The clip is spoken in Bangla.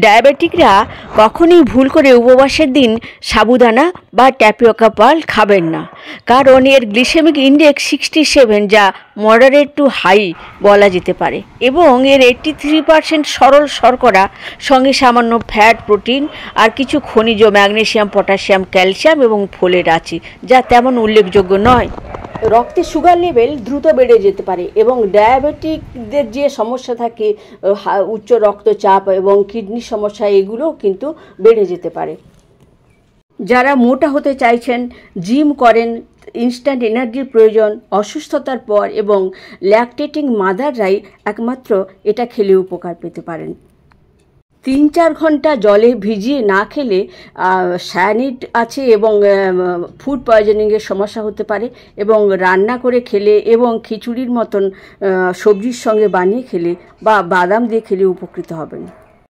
ডায়াবেটিকরা কখনোই ভুল করে উপবাসের দিন সাবুদানা বা ট্যাপিওকা পাল খাবেন না, কারণ এর গ্লিসেমিক ইন্ডেক্স 67, যা মডারেট টু হাই বলা যেতে পারে, এবং এর 83% সরল শর্করা, সঙ্গে সামান্য ফ্যাট, প্রোটিন আর কিছু খনিজ ম্যাগনেসিয়াম, পটাশিয়াম, ক্যালসিয়াম এবং ফোলেট আছে, যা তেমন উল্লেখযোগ্য নয়। রক্তে সুগার লেভেল দ্রুত বেড়ে যেতে পারে এবং ডায়াবেটিকদের যে সমস্যা থাকে, উচ্চ রক্তচাপ এবং কিডনির সমস্যা, এগুলোও কিন্তু বেড়ে যেতে পারে। যারা মোটা হতে চাইছেন, জিম করেন, ইনস্ট্যান্ট এনার্জির প্রয়োজন অসুস্থতার পর, এবং ল্যাকটেটিং মাদাররাই একমাত্র এটা খেলে উপকার পেতে পারেন। 3-4 ঘন্টা জলে ভিজিয়ে না খেলে সায়ানিড আছে এবং ফুড পয়জনিংয়ের সমস্যা হতে পারে, এবং রান্না করে খেলে এবং খিচুড়ির মতন সবজির সঙ্গে বানিয়ে খেলে বা বাদাম দিয়ে খেলে উপকৃত হবেন।